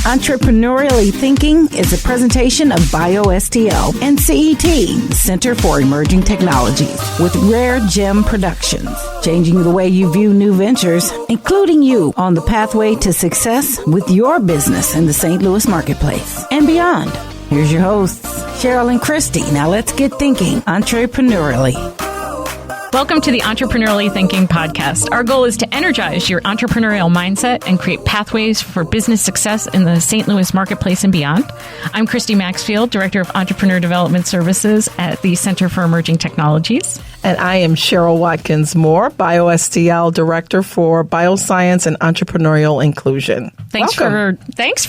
Entrepreneurially Thinking is a presentation of BioSTL and CET, Center for Emerging Technologies, with RareGem Productions, changing the way you view new ventures, including you on the pathway to success with your business in the St. Louis marketplace and beyond. Here's your hosts, Cheryl and Christy. Now let's get thinking entrepreneurially. Welcome to the Entrepreneurially Thinking podcast. Our goal is to energize your entrepreneurial mindset and create pathways for business success in the St. Louis marketplace and beyond. I'm Christy Maxfield, Director of Entrepreneur Development Services at the Center for Emerging Technologies. And I am Cheryl Watkins-Moore, BioSTL Director for Bioscience and Entrepreneurial Inclusion. Thanks for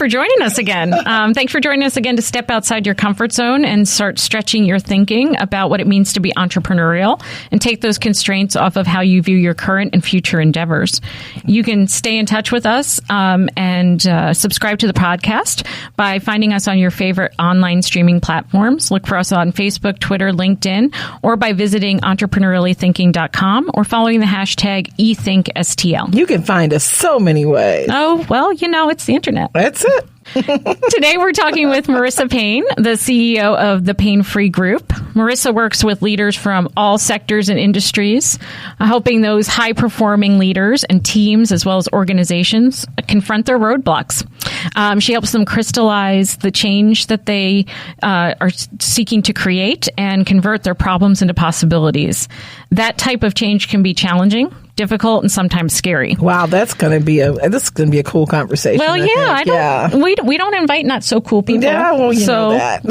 joining us again. Thanks for joining us again to step outside your comfort zone and start stretching your thinking about what it means to be entrepreneurial and take those constraints off of how you view your current and future endeavors. You can stay in touch with us and subscribe to the podcast by finding us on your favorite online streaming platforms. Look for us on Facebook, Twitter, LinkedIn, or by visiting entrepreneuriallythinking.com or following the hashtag ETHINKSTL. You can find us so many ways. Oh, well, it's the internet. That's it. Today we're talking with Marissa Paine, the CEO of the Paine Free Group. Marissa works with leaders from all sectors and industries, helping those high-performing leaders and teams as well as organizations confront their roadblocks. She helps them crystallize the change that they are seeking to create and convert their problems into possibilities. That type of change can be challenging, difficult, and sometimes scary. Wow, this is going to be a cool conversation. Well, we don't invite not so cool people. Yeah, well, you know that.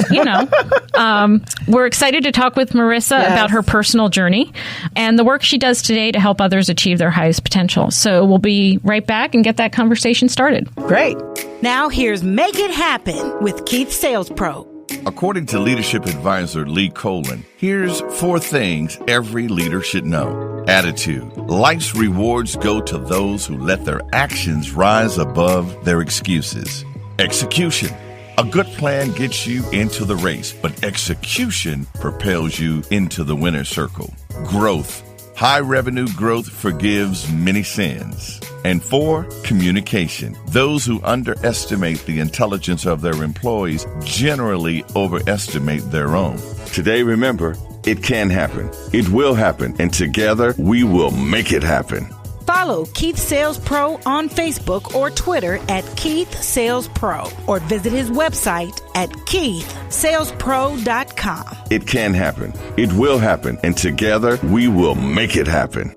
We're excited to talk with Marissa about her personal journey and the work she does today to help others achieve their highest potential. So we'll be right back and get that conversation started. Great. Now here's Make It Happen with Keith Sales Pro. According to leadership advisor Lee Colin, here's 4 things every leader should know. Attitude. Life's rewards go to those who let their actions rise above their excuses. Execution. A good plan gets you into the race, but execution propels you into the winner's circle. Growth. High revenue growth forgives many sins. And 4, communication. Those who underestimate the intelligence of their employees generally overestimate their own. Today, remember, it can happen. It will happen. And together, we will make it happen. Follow Keith Sales Pro on Facebook or Twitter at Keith Sales Pro, or visit his website at keithsalespro.com. It can happen. It will happen. And together, we will make it happen.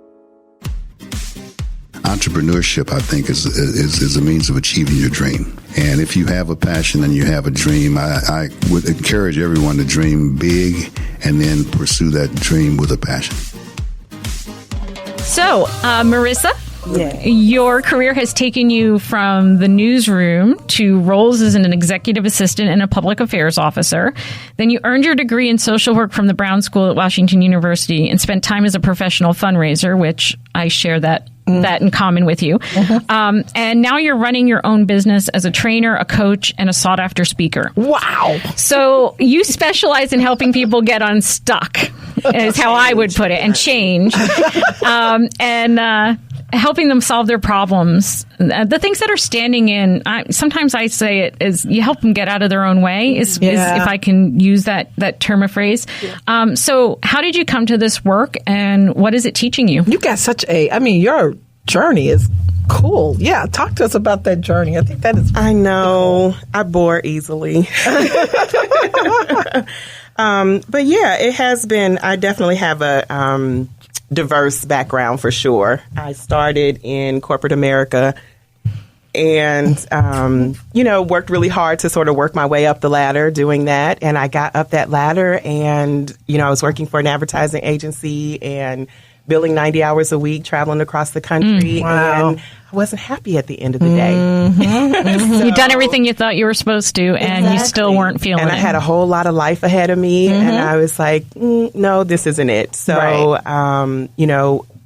Entrepreneurship, I think, is a means of achieving your dream. And if you have a passion and you have a dream, I would encourage everyone to dream big and then pursue that dream with a passion. So, Marissa, your career has taken you from the newsroom to roles as an executive assistant and a public affairs officer. Then you earned your degree in social work from the Brown School at Washington University and spent time as a professional fundraiser, which I share that in common with you. And now you're running your own business as a trainer, a coach, and a sought-after speaker. Wow. So you specialize in helping people get unstuck, is how I would put it, and change. And helping them solve their problems. The things that are standing in, sometimes I say it is you help them get out of their own way, is if I can use that term of phrase. Yeah. So how did you come to this work, and what is it teaching you? You got your journey is cool. Yeah, talk to us about that journey. I think that is I know. Cool. I bore easily. But yeah, it has been, I definitely have a diverse background for sure. I started in corporate America and, worked really hard to sort of work my way up the ladder doing that. And I got up that ladder and, I was working for an advertising agency and billing 90 hours a week, traveling across the country. Wow. And I wasn't happy at the end of the day. Mm-hmm. So, you'd done everything you thought you were supposed to, and you still weren't feeling it. And I had a whole lot of life ahead of me, and I was like, no, this isn't it. So,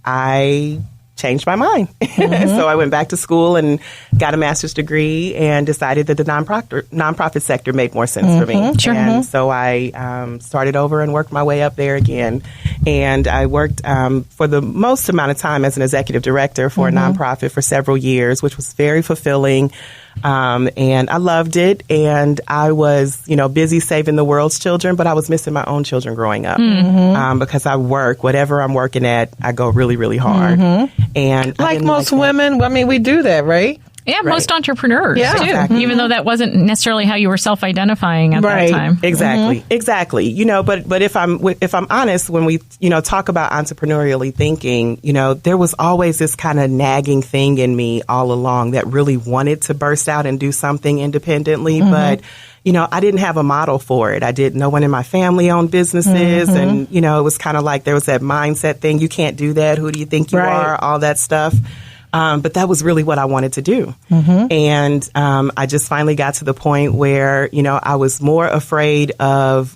I changed my mind. So I went back to school and got a master's degree and decided that the nonprofit sector made more sense for me. Sure. And so I started over and worked my way up there again. And I worked for the most amount of time as an executive director for a nonprofit for several years, which was very fulfilling. And I loved it. And I was, busy saving the world's children, but I was missing my own children growing up. Because I work, whatever I'm working at, I go really, really hard. And like most women, we do that, right? Yeah, most entrepreneurs too, exactly. even though that wasn't necessarily how you were self-identifying at that time. Exactly, exactly. But if I'm honest, when we talk about entrepreneurially thinking, there was always this kind of nagging thing in me all along that really wanted to burst out and do something independently, but I didn't have a model for it. No one in my family owned businesses, and it was kind of like there was that mindset thing. You can't do that. Who do you think you are? All that stuff. But that was really what I wanted to do. And I just finally got to the point where, I was more afraid of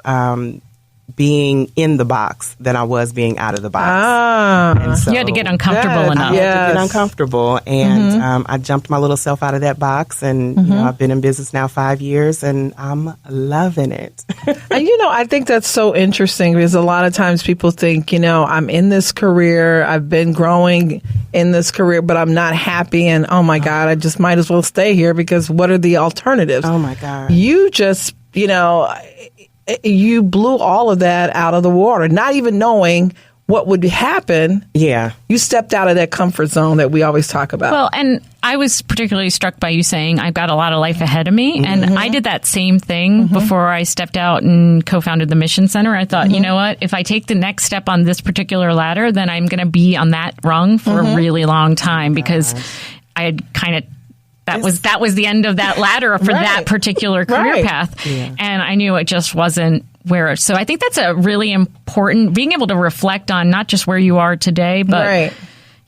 being in the box than I was being out of the box. And so you had to get uncomfortable enough. I had to get uncomfortable. And I jumped my little self out of that box. And, I've been in business now 5 years, and I'm loving it. And, I think that's so interesting because a lot of times people think, I'm in this career, I've been growing in this career, but I'm not happy. And, oh, my God, I just might as well stay here because what are the alternatives? Oh, my God. You just, you blew all of that out of the water, not even knowing what would happen. Yeah. You stepped out of that comfort zone that we always talk about. Well, and I was particularly struck by you saying, I've got a lot of life ahead of me. And I did that same thing before I stepped out and co-founded the Mission Center. I thought, you know what, if I take the next step on this particular ladder, then I'm going to be on that rung for a really long time because I had kind of that was the end of that ladder for that particular career path. Yeah. And I knew it just wasn't where. So I think that's a really important, being able to reflect on not just where you are today, but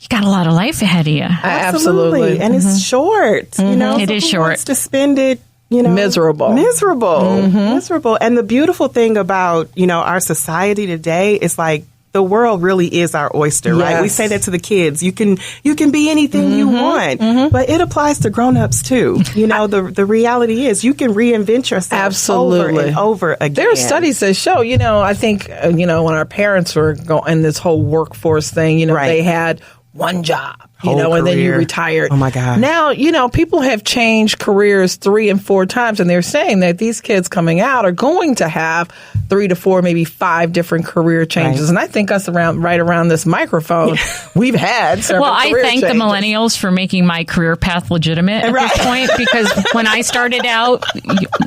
you got a lot of life ahead of you. Absolutely. And it's short, It is short. Wants to spend it, miserable. Miserable. And the beautiful thing about, our society today is like, the world really is our oyster, right? We say that to the kids. You can be anything you want, but it applies to grown-ups too. The reality is you can reinvent yourself over and over again. There are studies that show, I think, when our parents were in this whole workforce thing, they had one job, and then you retired. Oh my God. Now, people have changed careers 3 and 4 times, and they're saying that these kids coming out are going to have 3 to 4, maybe 5 different career changes. And I think us right around this microphone, we've had several career changes. The millennials for making my career path legitimate at this point, because when I started out,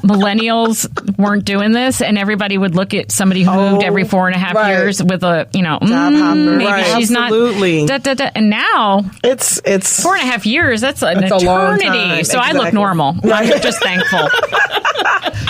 millennials weren't doing this, and everybody would look at somebody who moved every 4.5 years with a, job hopper. Maybe she's not. And now it's 4.5 years. That's an eternity. A long time. So I look normal. I'm just thankful.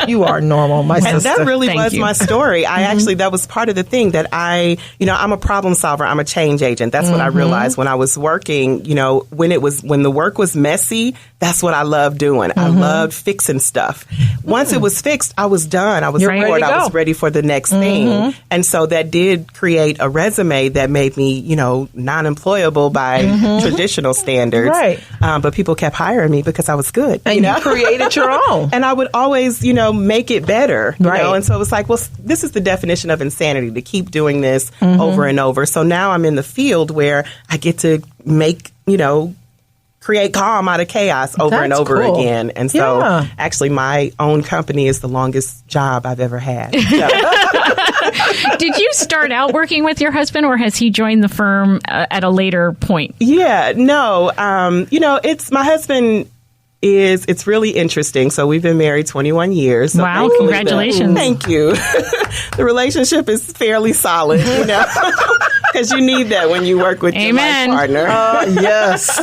You are normal, my sister. And that really was my story. I actually, that was part of the thing that I'm a problem solver. I'm a change agent. That's what I realized when I was working, when the work was messy, that's what I loved doing. I loved fixing stuff. Once it was fixed, I was done. I was bored. I was ready for the next thing. And so that did create a resume that made me, non-employable by traditional standards. Right. But people kept hiring me because I was good. And you created your own. And I would always, make it better. You know? And so it was like, well, this is the definition of insanity, to keep doing this over and over. So now I'm in the field where I get to make, create calm out of chaos over and over again. And so actually my own company is the longest job I've ever had. So. Did you start out working with your husband, or has he joined the firm at a later point? Yeah, no. It's my husband. It's really interesting. So we've been married 21 years. So wow, congratulations. Thank you. The relationship is fairly solid, because you need that when you work with your life partner. Yes.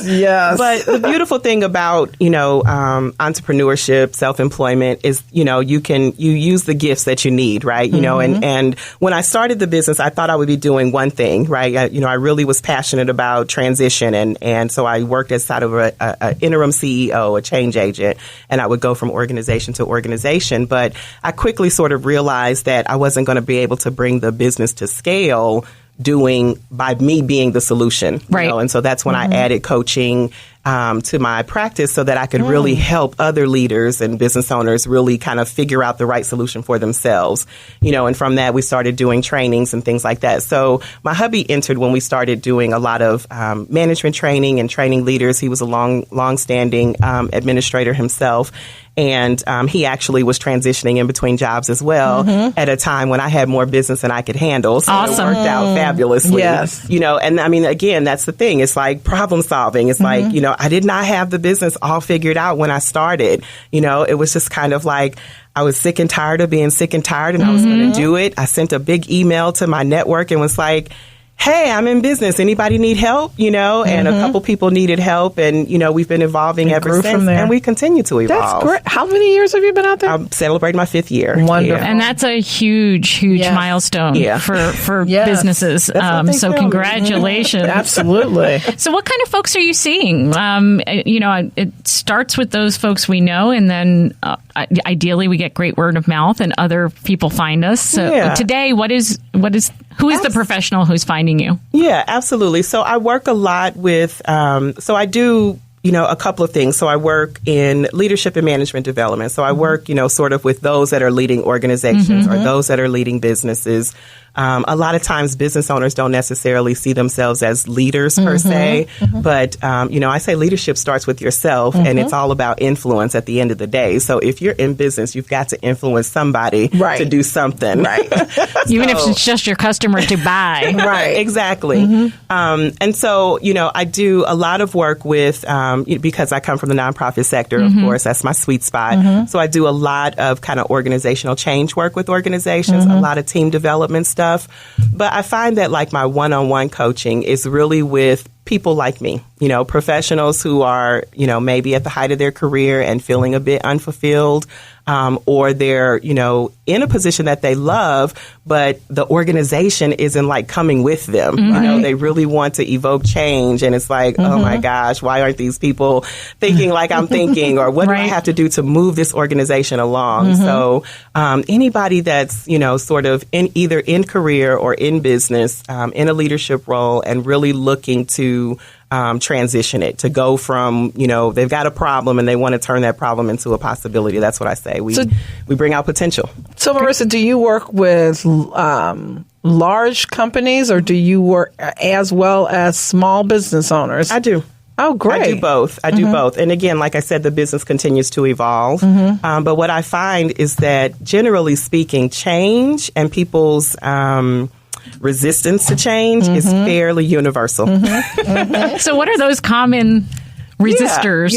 But the beautiful thing about, entrepreneurship, self-employment is, you use the gifts that you need, right? And when I started the business, I thought I would be doing one thing, right? I really was passionate about transition. And so I worked as sort of a interim CEO, a change agent, and I would go from organization to organization. But I quickly sort of realized that I wasn't going to be able to bring the business to scale by me being the solution. Right. And so that's when I added coaching to my practice so that I could really help other leaders and business owners really kind of figure out the right solution for themselves. And from that, we started doing trainings and things like that. So my hubby entered when we started doing a lot of management training and training leaders. He was a long-standing administrator himself. And he actually was transitioning in between jobs as well at a time when I had more business than I could handle. So awesome. It worked out fabulously. Yes. And I mean, again, that's the thing. It's like problem solving. It's like, I did not have the business all figured out when I started. It was just kind of like I was sick and tired of being sick and tired and I was going to do it. I sent a big email to my network and was like, hey, I'm in business. Anybody need help? And a couple people needed help. And, we've been evolving ever since. And we continue to evolve. That's great. How many years have you been out there? I'm celebrating my 5th year. Wonderful. And that's a huge milestone for businesses. So congratulations. Absolutely. So what kind of folks are you seeing? It starts with those folks we know, and then ideally we get great word of mouth and other people find us. So today, who is the professional who's finding you? Yeah, absolutely. So I work a lot with, I do, a couple of things. So I work in leadership and management development. So I work, sort of with those that are leading organizations or those that are leading businesses. A lot of times business owners don't necessarily see themselves as leaders per se, but, I say leadership starts with yourself and it's all about influence at the end of the day. So if you're in business, you've got to influence somebody to do something. Right. Even if it's just your customer to buy. Right. Exactly. And so, I do a lot of work with, because I come from the nonprofit sector, of course, that's my sweet spot. So I do a lot of kind of organizational change work with organizations, a lot of team development stuff. But I find that like my one-on-one coaching is really with people like me, professionals who are, maybe at the height of their career and feeling a bit unfulfilled, or they're, in a position that they love, but the organization isn't like coming with them. They really want to evoke change. And it's like, oh my gosh, why aren't these people thinking like I'm thinking? Or what do I have to do to move this organization along? So anybody that's, sort of either in career or in business, in a leadership role and really looking to transition it, to go from, they've got a problem and they want to turn that problem into a possibility. That's what I say. We bring out potential. So Marissa, do you work with large companies or do you work as well as small business owners? I do. Oh, great. I do both. I do both. And again, like I said, the business continues to evolve. But what I find is that generally speaking, change and people's resistance to change is fairly universal. So what are those common resistors?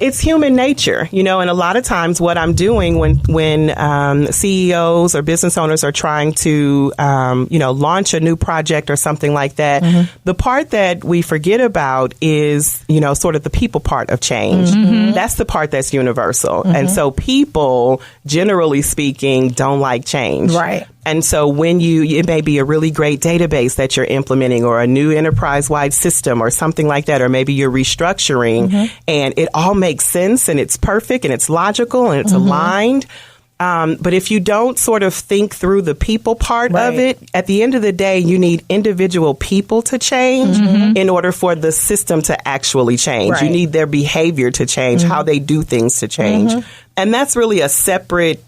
It's human nature, and a lot of times what I'm doing when CEOs or business owners are trying to, launch a new project or something like that, the part that we forget about is, sort of the people part of change. That's the part that's universal. And so people, generally speaking, don't like change. Right. And so when it may be a really great database that you're implementing or a new enterprise-wide system or something like that, or maybe you're restructuring and it all makes sense and it's perfect and it's logical and it's aligned. But if you don't sort of think through the people part of it, at the end of the day, you need individual people to change in order for the system to actually change. You need their behavior to change, how they do things to change. And that's really a separate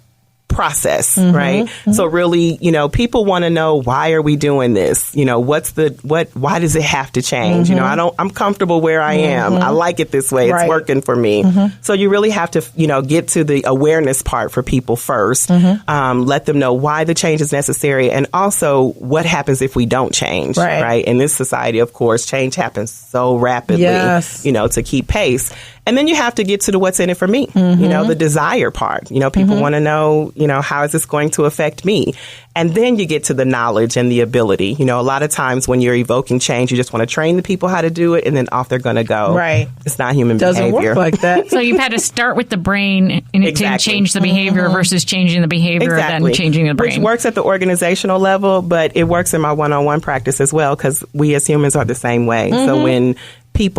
process, right? So really, people want to know, why are we doing this? Why does it have to change? I'm comfortable where I am. I like it this way. It's working for me. So you really have to, get to the awareness part for people first. Let them know why the change is necessary and also what happens if we don't change, right? In this society, of course, change happens so rapidly, to keep pace. And then you have to get to the what's in it for me, the desire part. People want to know, how is this going to affect me? And then you get to the knowledge and the ability. A lot of times when you're evoking change, you just want to train the people how to do it and then off they're going to go. Right. It's not human behavior. Doesn't work like that. So you've had to start with the brain and it didn't change the behavior versus changing the behavior and then changing the brain. Which works at the organizational level, but it works in my one-on-one practice as well because we as humans are the same way. So when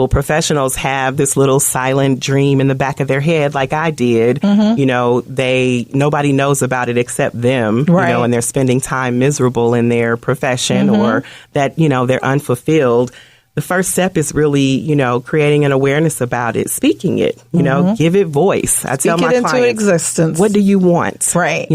professionals have this little silent dream in the back of their head, like I did, nobody knows about it except them, and they're spending time miserable in their profession or that, they're unfulfilled. the first step is really, creating an awareness about it, speaking it, give it voice. I tell my clients, into existence. What do you want? Right.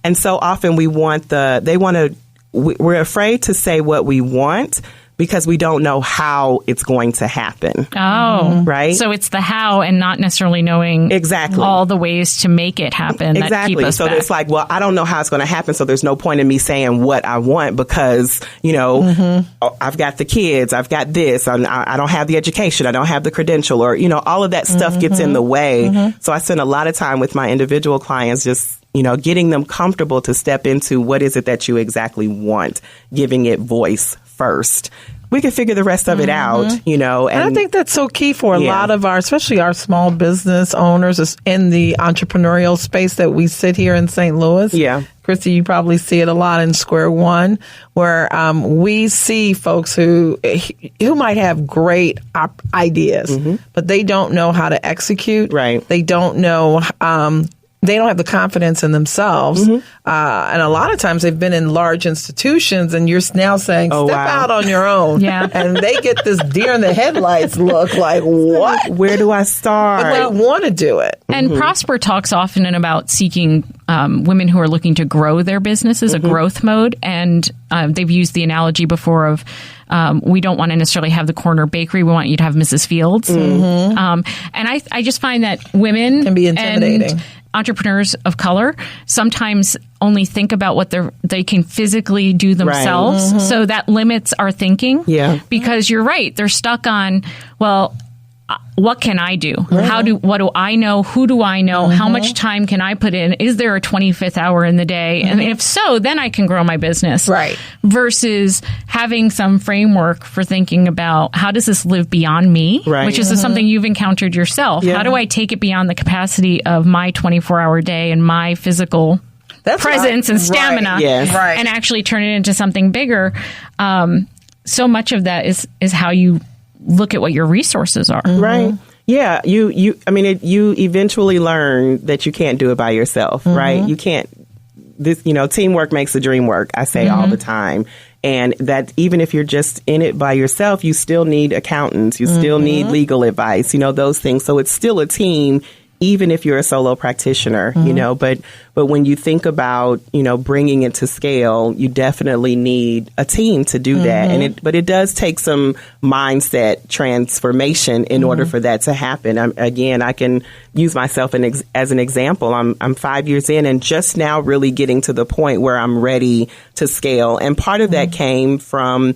And so often we're afraid to say what we want because we don't know how it's going to happen. Oh, right. So it's the how and not necessarily knowing exactly all the ways to make it happen. Exactly. That keep us so back. It's like, well, I don't know how it's going to happen. So there's no point in me saying what I want because, I've got the kids, I've got this, I don't have the education, I don't have the credential, or, all of that stuff gets in the way. So I spend a lot of time with my individual clients just getting them comfortable to step into what is it that you exactly want, giving it voice first. We can figure the rest of it out, And I think that's so key for a lot of especially our small business owners in the entrepreneurial space that we sit here in St. Louis. Yeah. Christy, you probably see it a lot in Square One, where we see folks who might have great ideas, but they don't know how to execute. Right. They don't know. They don't have the confidence in themselves. And a lot of times they've been in large institutions and you're now saying, step out on your own. Yeah. And they get this deer in the headlights look like, what? Where do I start? But they want to do it. And Prosper talks often about seeking women who are looking to grow their businesses, a growth mode. And they've used the analogy before of we don't want to necessarily have the corner bakery. We want you to have Mrs. Fields. And I just find that women can be intimidating. And entrepreneurs of color sometimes only think about what they can physically do themselves. Right. So that limits our thinking. Yeah. Because you're right. They're stuck on, well, what can I do? What do I know? Who do I know? How much time can I put in? Is there a 25th hour in the day? And if so, then I can grow my business. Right. Versus having some framework for thinking about how does this live beyond me? Right. Which is something you've encountered yourself. Yeah. How do I take it beyond the capacity of my 24-hour day and my physical presence and stamina Right. Yes. Right. and actually turn it into something bigger? So much of that is how you look at what your resources are. Right. Yeah. You eventually learn that you can't do it by yourself, right? You can't, teamwork makes the dream work, I say all the time. And that even if you're just in it by yourself, you still need accountants, you still need legal advice, those things. So it's still a team, even if you're a solo practitioner, but when you think about, bringing it to scale, you definitely need a team to do that. But it does take some mindset transformation in order for that to happen. I can use myself as an example. I'm 5 years in and just now really getting to the point where I'm ready to scale. And part of that came from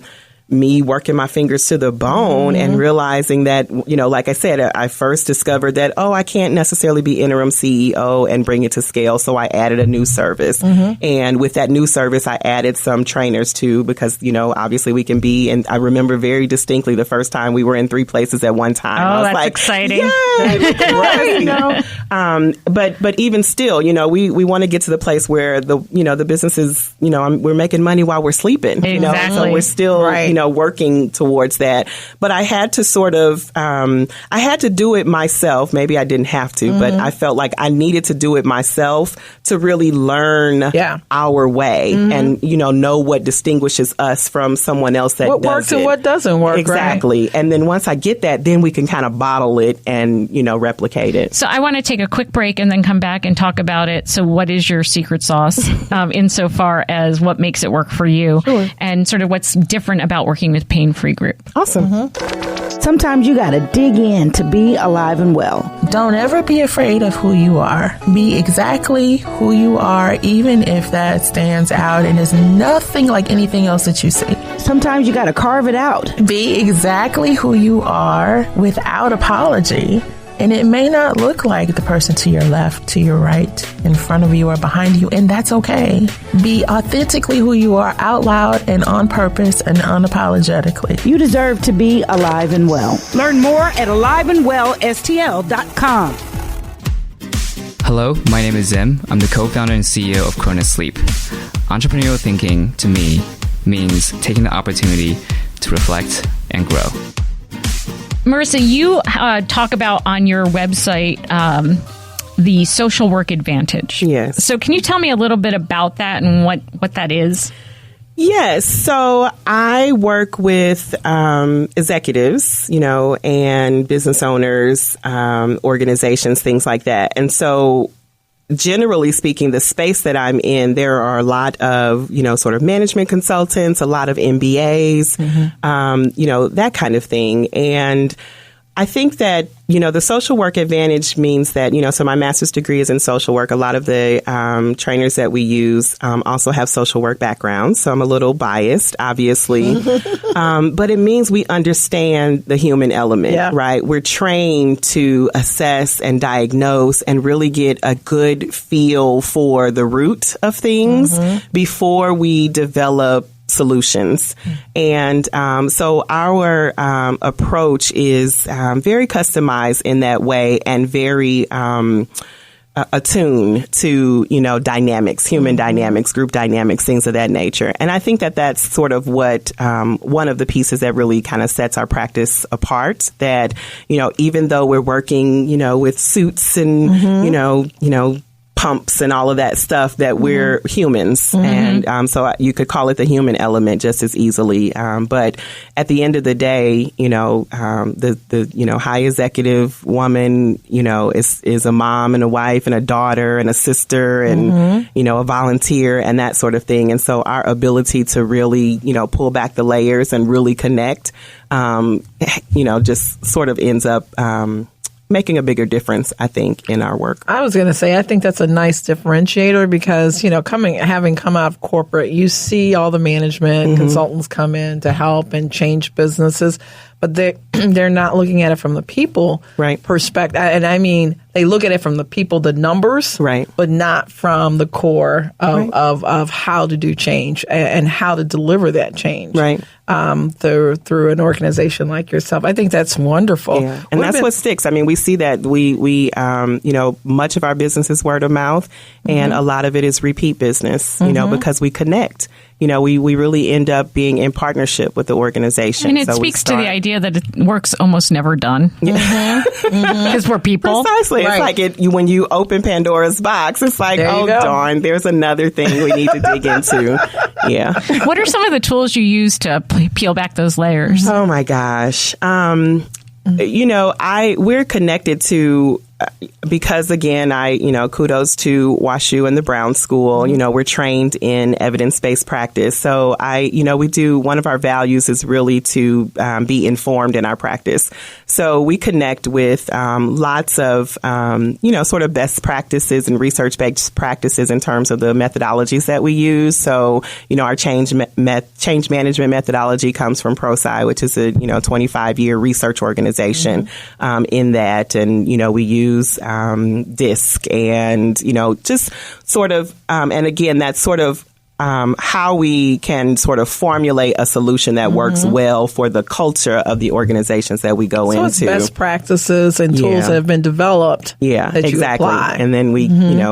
me working my fingers to the bone and realizing that, like I said, I first discovered that, I can't necessarily be interim CEO and bring it to scale. So I added a new service. And with that new service, I added some trainers too, because, obviously we can be, and I remember very distinctly the first time we were in 3 places at one time. Oh, I was that's like, exciting. Right, but even still, we want to get to the place where the business is, we're making money while we're sleeping. Exactly. So we're still, Right. working towards that. But I had to sort of, I had to do it myself. Maybe I didn't have to, but I felt like I needed to do it myself to really learn our way and, know what distinguishes us from someone else that what does works it. and what doesn't work. Exactly. Right? And then once I get that, then we can kind of bottle it and, replicate it. So I want to take a quick break and then come back and talk about it. So what is your secret sauce insofar as what makes it work for you and sort of what's different about working with Paine Free Group? Awesome. Sometimes you got to dig in to be alive and well. Don't ever be afraid of who you are. Be exactly who you are, even if that stands out and is nothing like anything else that you see. Sometimes you got to carve it out. Be exactly who you are without apology. And it may not look like the person to your left, to your right, in front of you, or behind you, and that's okay. Be authentically who you are out loud and on purpose and unapologetically. You deserve to be alive and well. Learn more at aliveandwellstl.com. Hello, my name is Zim. I'm the co-founder and CEO of Cronus Sleep. Entrepreneurial thinking, to me, means taking the opportunity to reflect and grow. Marissa, you talk about on your website the social work advantage. Yes. So can you tell me a little bit about that and what that is? Yes. So I work with executives, and business owners, organizations, things like that. And so generally speaking, the space that I'm in, there are a lot of, sort of management consultants, a lot of MBAs, that kind of thing. And I think that, the social work advantage means that, so my master's degree is in social work. A lot of the trainers that we use also have social work backgrounds. So I'm a little biased, obviously. But it means we understand the human element, right? We're trained to assess and diagnose and really get a good feel for the root of things before we develop solutions. And so our approach is very customized in that way and very attuned to, dynamics, human dynamics, group dynamics, things of that nature. And I think that that's sort of what one of the pieces that really kind of sets our practice apart, that, even though we're working, with suits and, pumps and all of that stuff, that we're humans. And so you could call it the human element just as easily. But at the end of the day, the high executive woman, is a mom and a wife and a daughter and a sister and, a volunteer and that sort of thing. And so our ability to really, pull back the layers and really connect, just sort of ends up making a bigger difference, I think, in our work. I was going to say, I think that's a nice differentiator because, having come out of corporate, you see all the management consultants come in to help and change businesses, but they're not looking at it from the people perspective. And I mean, they look at it from the people, the numbers, but not from the core of how to do change and how to deliver that change. Through an organization like yourself. I think that's wonderful. Yeah. And that's what sticks. I mean, we see that we much of our business is word of mouth and a lot of it is repeat business, because we connect. We really end up being in partnership with the organization. And it speaks to the idea that it work's almost never done. Because we're people. Precisely. It's like when you open Pandora's box, it's like, darn, there's another thing we need to dig into. Yeah. What are some of the tools you use to peel back those layers? Oh my gosh. We're connected to, because again, kudos to WashU and the Brown School. We're trained in evidence-based practice. So we do, one of our values is really to be informed in our practice. So we connect with lots of, sort of best practices and research-based practices in terms of the methodologies that we use. So, our change management methodology comes from ProSci, which is a, 25-year research organization in that. And, we use DISC and, just sort of, and again, that's sort of how we can sort of formulate a solution that works well for the culture of the organizations that we go into. It's best practices and tools that have been developed. Yeah, that exactly. You apply. And then we,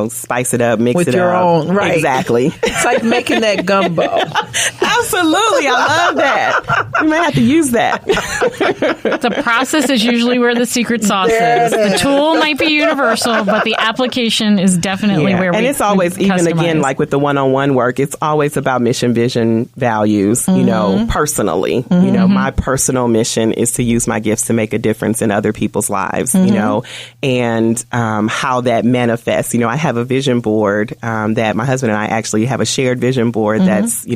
spice it up, mix with it your up. Own, right? Exactly. It's like making that gumbo. Absolutely, I love that. You may have to use that. The process is usually where the secret sauce is. The tool might be universal, but the application is definitely where we. And it's always, even again, like with the one-on-one work, it's always about mission, vision, values, personally. My personal mission is to use my gifts to make a difference in other people's lives, and how that manifests. I have a vision board that my husband and I actually have a shared vision board that's,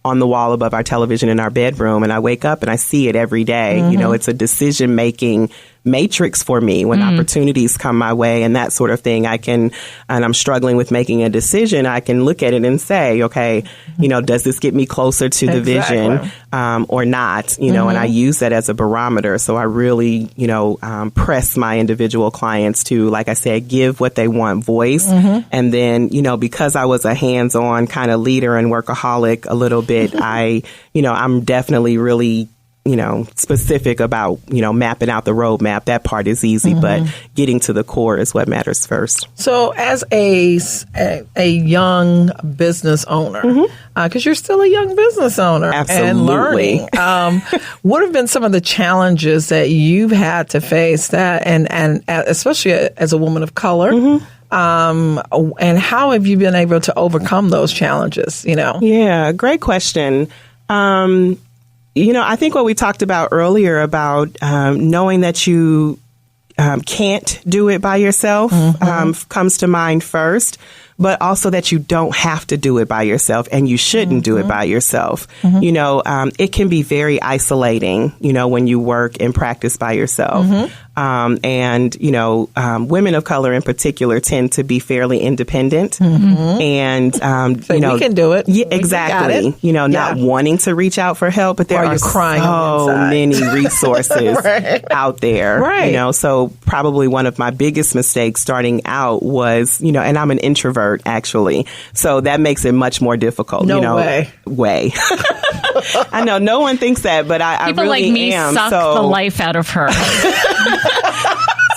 on the wall above our television in our bedroom, and I wake up and I see it every day. It's a decision-making matrix for me when opportunities come my way and that sort of thing. And I'm struggling with making a decision, I can look at it and say, okay, does this get me closer to the vision or not? And I use that as a barometer. So I really, press my individual clients to, like I said, give what they want voice. And then, because I was a hands-on kind of leader and workaholic a little bit, I'm definitely really specific about, mapping out the roadmap. That part is easy, but getting to the core is what matters first. So as a young business owner, because you're still a young business owner and learning, what have been some of the challenges that you've had to face that, and especially as a woman of color, And how have you been able to overcome those challenges? Yeah, great question. I think what we talked about earlier about knowing that you can't do it by yourself comes to mind first, but also that you don't have to do it by yourself and you shouldn't do it by yourself. It can be very isolating, when you work and practice by yourself. Women of color in particular tend to be fairly independent. And, so we can do it. Yeah, exactly. Not wanting to reach out for help, but there are so many resources out there. Right. So probably one of my biggest mistakes starting out was, and I'm an introvert actually. So that makes it much more difficult. No way. I know no one thinks that, but I People really like me am. suck the life out of her.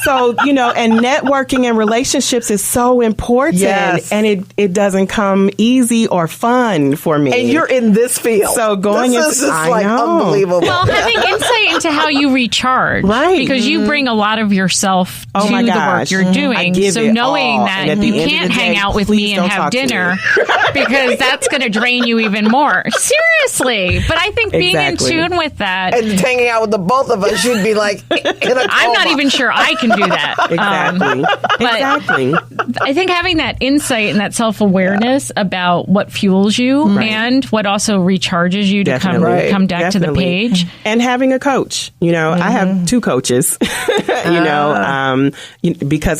So, and networking and relationships is so important. Yes. And it doesn't come easy or fun for me. And you're in this field. So going into this is unbelievable. Well, having insight into how you recharge. Right. Because you bring a lot of yourself to the work you're doing. So knowing that you can't hang out with me and have dinner because that's going to drain you even more. Seriously. But I think being in tune with that. And hanging out with the both of us, you'd be like, I'm not even sure I can do that. Exactly. I think having that insight and that self-awareness about what fuels you and what also recharges you to come back to the page. And having a coach. I have two coaches, because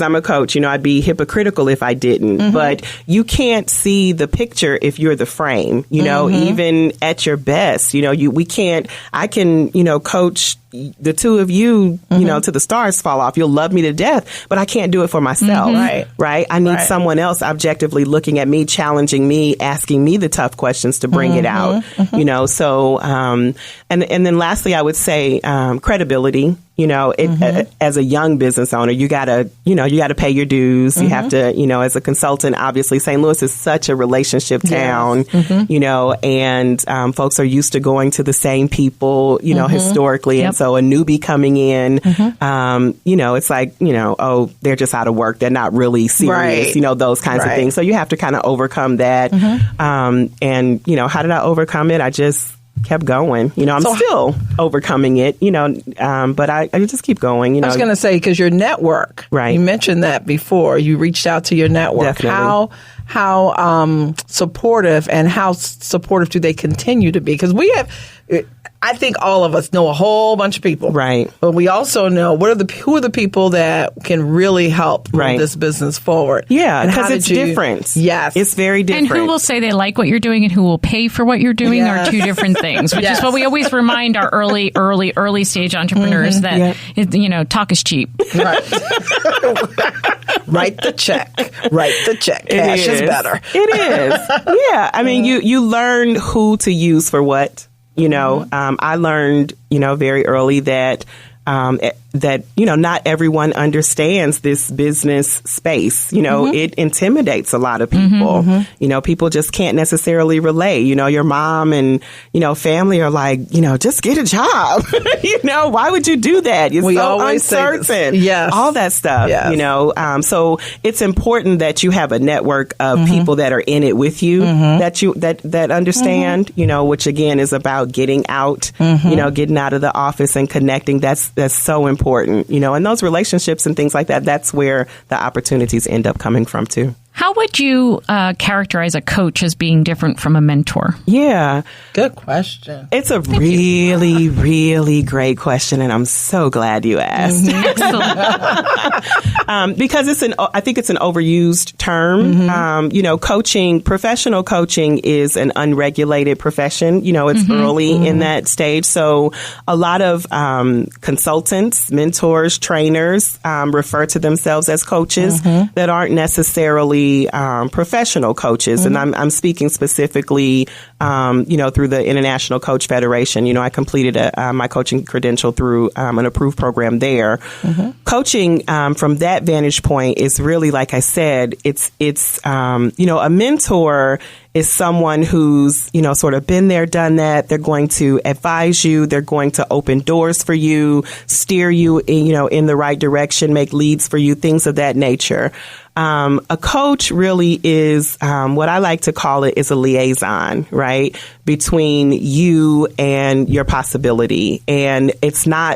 I'm a coach. I'd be hypocritical if I didn't. But you can't see the picture if you're the frame, even at your best. I can coach the two of you, to the stars fall off. You'll love me to death, but I can't do it for myself. Right? I need someone else objectively looking at me, challenging me, asking me the tough questions to bring it out. So, and then lastly, I would say, credibility. As a young business owner, you gotta pay your dues. You have to, as a consultant, obviously St. Louis is such a relationship town, and folks are used to going to the same people, historically. And so a newbie coming in, it's like, oh, they're just out of work. They're not really serious, those kinds of things. So you have to kind of overcome that. And, how did I overcome it? I just kept going. I'm still overcoming it, but I just keep going. I was going to say, because your network, you mentioned that before, you reached out to your network. Definitely. How supportive and how supportive do they continue to be? Because I think all of us know a whole bunch of people. Right. But we also know who are the people that can really help move this business forward. Yeah, because it's different. Yes. It's very different. And who will say they like what you're doing and who will pay for what you're doing are two different things, which is what we always remind our early stage entrepreneurs that, talk is cheap. Right. Write the check. Cash is better. It is. Yeah. I mean, you learn who to use for what. I learned, very early that not everyone understands this business space. It intimidates a lot of people. People just can't necessarily relate. Your mom and, family are like, just get a job. Why would you do that? You're so uncertain. Yes. All that stuff, so it's important that you have a network of people that are in it with you, that understand, which again is about getting out, getting out of the office and connecting. That's so important, and those relationships and things like that, that's where the opportunities end up coming from too. How would you characterize a coach as being different from a mentor? Yeah. Good question. It's a really, really great question, and I'm so glad you asked. Excellent. Because I think it's an overused term. Coaching, professional coaching is an unregulated profession. It's early in that stage. So a lot of consultants, mentors, trainers refer to themselves as coaches that aren't necessarily professional coaches. And I'm speaking specifically, through the International Coach Federation. I completed my coaching credential through an approved program there. Coaching from that vantage point is really, like I said, it's a mentor is someone who's, sort of been there, done that. They're going to advise you. They're going to open doors for you, steer you, in the right direction, make leads for you, things of that nature. A coach really is what I like to call it is a liaison, right, between you and your possibility. And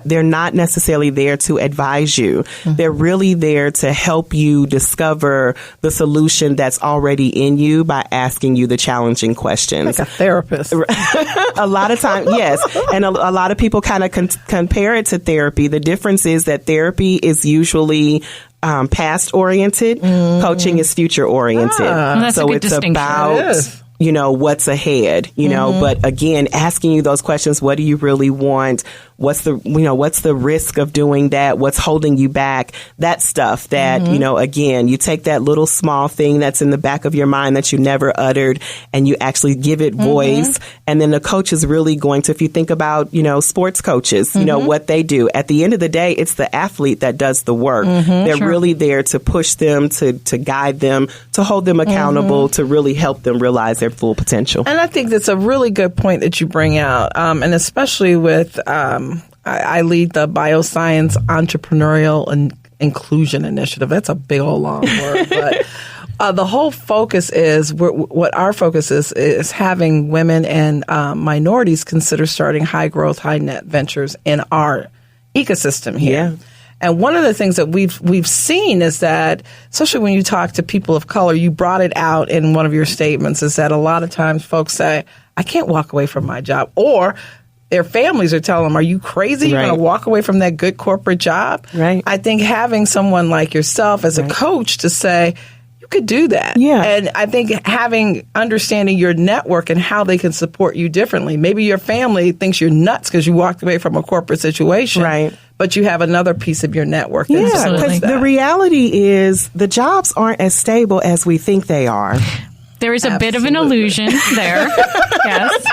they're not necessarily there to advise you. Mm-hmm. They're really there to help you discover the solution that's already in you by asking you the challenging questions. Like a therapist. A lot of times, yes. And a lot of people kind of compare it to therapy. The difference is that therapy is usually past oriented. Coaching is future oriented. That's so a good it's distinction. about what's ahead, but again, asking you those questions, what do you really want? What's the risk of doing that? What's holding you back? That stuff that, again, you take that little small thing that's in the back of your mind that you never uttered and you actually give it voice. And then the coach is really going to, if you think about, sports coaches, what they do at the end of the day, it's the athlete that does the work. They're really there to push them, to guide them, to hold them accountable, to really help them realize their full potential. And I think that's a really good point that you bring out. And especially with, I lead the Bioscience Entrepreneurial and Inclusion Initiative. That's a big old long word, but the whole focus is, what our focus is having women and minorities consider starting high growth, high net ventures in our ecosystem here. Yeah. And one of the things that we've seen is that, especially when you talk to people of color, you brought it out in one of your statements, is that a lot of times folks say, I can't walk away from my job, or their families are telling them, are you crazy? You're going to walk away from that good corporate job? Right. I think having someone like yourself as a coach to say, you could do that. Yeah. And I think understanding your network and how they can support you differently. Maybe your family thinks you're nuts because you walked away from a corporate situation. Right. But you have another piece of your network. Yeah, because the reality is the jobs aren't as stable as we think they are. There is a bit of an illusion there. Yes.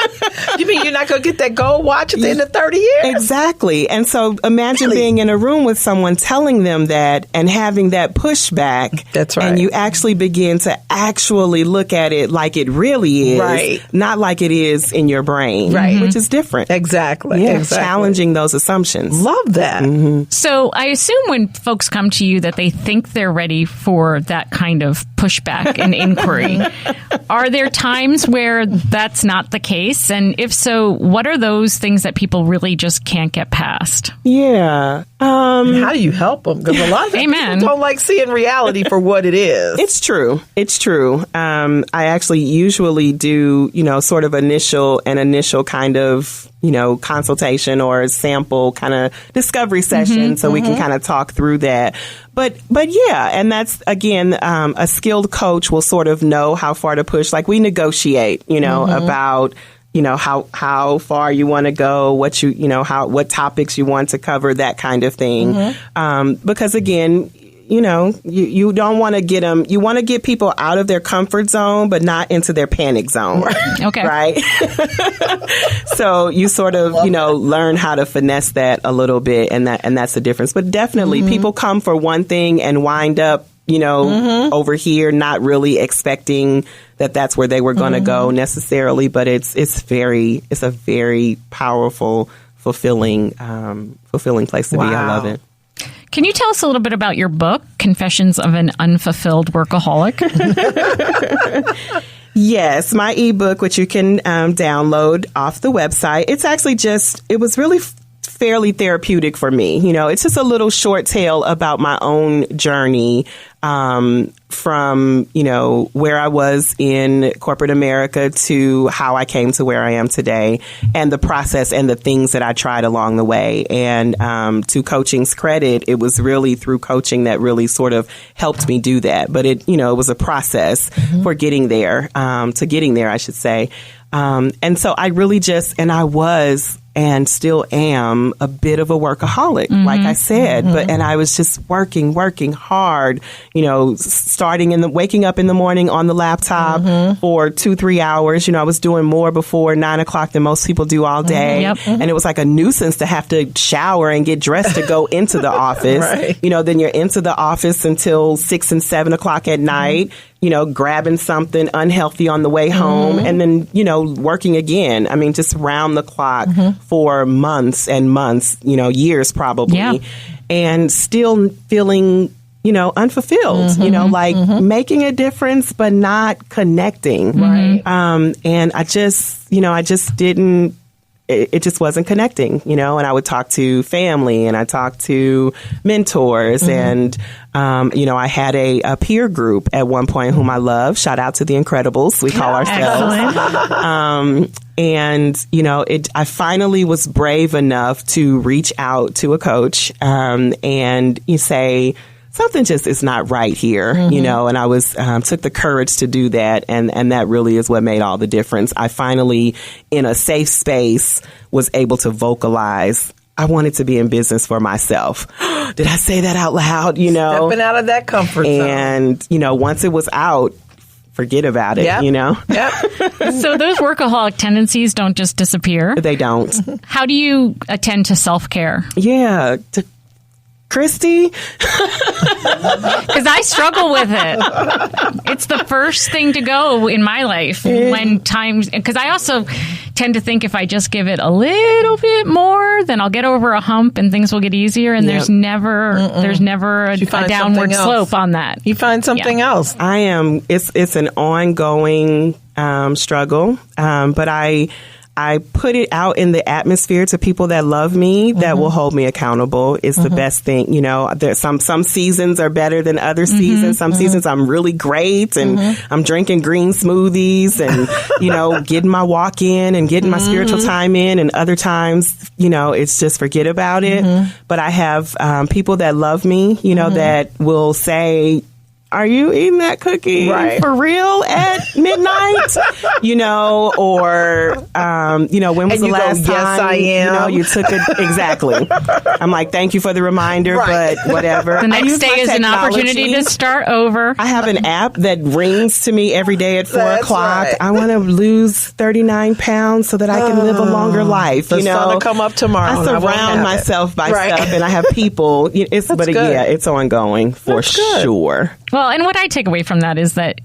You mean you're not going to get that gold watch at the end of 30 years? Exactly. And so imagine being in a room with someone telling them that and having that pushback. That's right. And you actually begin to actually look at it like it really is. Right. Not like it is in your brain. Right. Which is different. Exactly. Yeah. Exactly. Challenging those assumptions. Love that. Mm-hmm. So I assume when folks come to you that they think they're ready for that kind of pushback and inquiry. Are there times where that's not the case? And if so, what are those things that people really just can't get past? Yeah. How do you help them? Because a lot of people don't like seeing reality for what it is. It's true. It's true. I actually usually do, sort of initial kind of, consultation or sample kind of discovery session so we can kind of talk through that. But yeah, and that's, again, a skilled coach will sort of know how far to push. Like we negotiate, about, how far you want to go, what topics you want to cover, that kind of thing. Because again, you don't want to get them. You want to get people out of their comfort zone, but not into their panic zone. Okay. Right. So you sort of, learn how to finesse that a little bit, and that's the difference. But definitely, people come for one thing and wind up, over here, not really expecting that that's where they were going to go necessarily. But it's a very powerful, fulfilling place to be. I love it. Can you tell us a little bit about your book, Confessions of an Unfulfilled Workaholic? Yes, my ebook, which you can download off the website. It's actually it was really fairly therapeutic for me. It's just a little short tale about my own journey from, where I was in corporate America to how I came to where I am today, and the process and the things that I tried along the way. And to coaching's credit, it was really through coaching that really sort of helped me do that. But it was a process for getting there, I should say. And so I really I was and still am a bit of a workaholic, like I said, and I was just working hard, waking up in the morning on the laptop for 2-3 hours. I was doing more before 9 o'clock than most people do all day. And it was like a nuisance to have to shower and get dressed to go into the office. Right. Then you're into the office until 6 and 7 o'clock at night, grabbing something unhealthy on the way home, and then, working again. I mean, just round the clock for months and months, years probably, and still feeling unfulfilled, making a difference, but not connecting. Right. And I just didn't, it just wasn't connecting, and I would talk to family and I talked to mentors and, I had a peer group at one point whom I love. Shout out to the Incredibles, we call ourselves. And, I finally was brave enough to reach out to a coach and you say, something just is not right here, and I was took the courage to do that, and that really is what made all the difference. I finally, in a safe space, was able to vocalize, I wanted to be in business for myself. Did I say that out loud? Stepping out of that comfort zone. And, once it was out, forget about it, Yep. Yep. So those workaholic tendencies don't just disappear. They don't. How do you attend to self-care? Yeah. Christy? Because I struggle with it. It's the first thing to go in my life when times, because I also tend to think if I just give it a little bit more, then I'll get over a hump and things will get easier. And there's never a downward slope on that. You find something else. It's an ongoing struggle, but I put it out in the atmosphere to people that love me, that will hold me accountable. Is the best thing. There's some seasons are better than other seasons. Some seasons I'm really great and I'm drinking green smoothies and, getting my walk in and getting my spiritual time in. And other times, it's just forget about it. But I have people that love me, that will say, are you eating that cookie for real at midnight? Or, when was the last time? Yes, I am. You took it. Exactly. I'm like, thank you for the reminder, but whatever. The next day is an opportunity to start over. I have an app that rings to me every day at 4 o'clock. Right. I want to lose 39 pounds so that I can live a longer life. The sun will come up tomorrow. I surround myself by stuff, and I have people. It's ongoing for sure. Well, and what I take away from that is that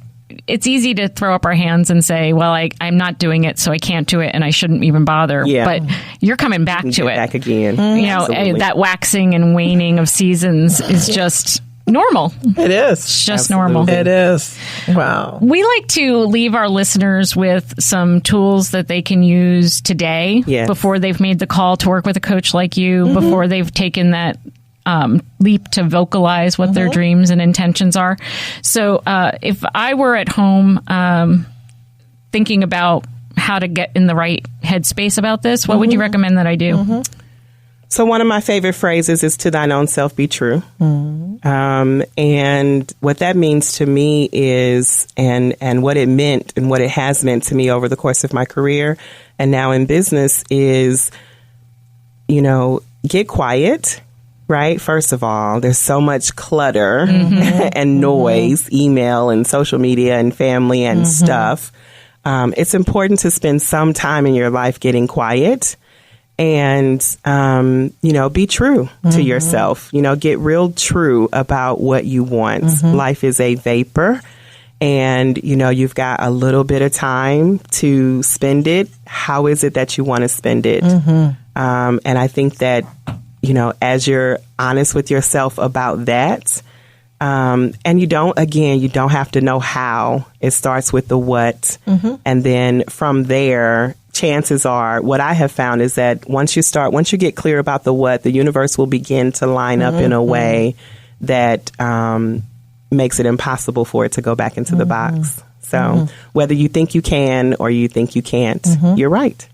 it's easy to throw up our hands and say, well, I'm not doing it, so I can't do it, and I shouldn't even bother. Yeah. But you're coming back to it. Back again. Absolutely. That waxing and waning of seasons is just normal. It is. It's just normal. It is. Wow. We like to leave our listeners with some tools that they can use today before they've made the call to work with a coach like you, before they've taken that leap to vocalize what their dreams and intentions are. So if I were at home thinking about how to get in the right headspace about this, what would you recommend that I do? So one of my favorite phrases is to thine own self be true. And what that means to me is, and what it meant and what it has meant to me over the course of my career and now in business is, get quiet. Right? First of all, there's so much clutter and noise, email and social media and family and stuff. It's important to spend some time in your life getting quiet and, be true to yourself. Get real true about what you want. Life is a vapor and, you've got a little bit of time to spend it. How is it that you want to spend it? And I think that, as you're honest with yourself about that, and you don't have to know how. It starts with the what. And then from there, chances are, what I have found is that once you get clear about the what, the universe will begin to line up in a way that makes it impossible for it to go back into the box. So whether you think you can or you think you can't, you're right.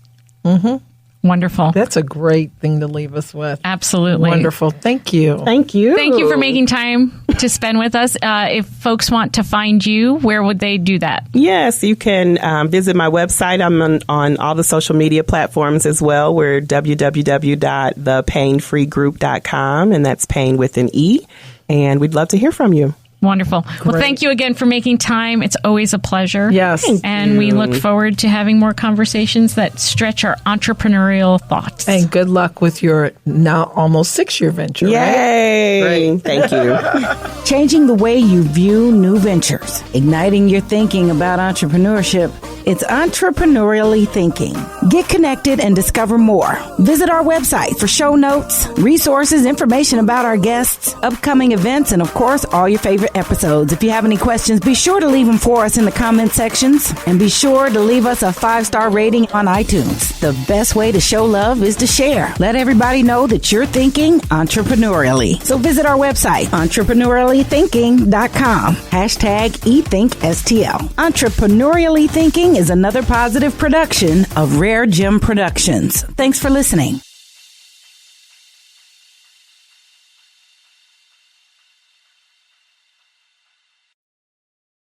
Wonderful. That's a great thing to leave us with. Absolutely. Wonderful. Thank you. Thank you. Thank you for making time to spend with us. If folks want to find you, where would they do that? Yes, you can visit my website. I'm on all the social media platforms as well. We're www.thepainefreegroup.com, and that's Paine with an E. And we'd love to hear from you. Wonderful. Well, thank you again for making time. It's always a pleasure. Yes. And we look forward to having more conversations that stretch our entrepreneurial thoughts. And good luck with your now almost 6-year venture. Yay! Right? Thank you. Changing the way you view new ventures, igniting your thinking about entrepreneurship. It's Entrepreneurially Thinking. Get connected and discover more. Visit our website for show notes, resources, information about our guests, upcoming events, and of course, all your favorite episodes. If you have any questions, be sure to leave them for us in the comment sections, and be sure to leave us a 5-star rating on iTunes. The best way to show love is to share. Let everybody know that you're thinking entrepreneurially. So visit our website, entrepreneuriallythinking.com. #ETHINKSTL. Entrepreneurially Thinking is another positive production of RareGem Productions. Thanks for listening.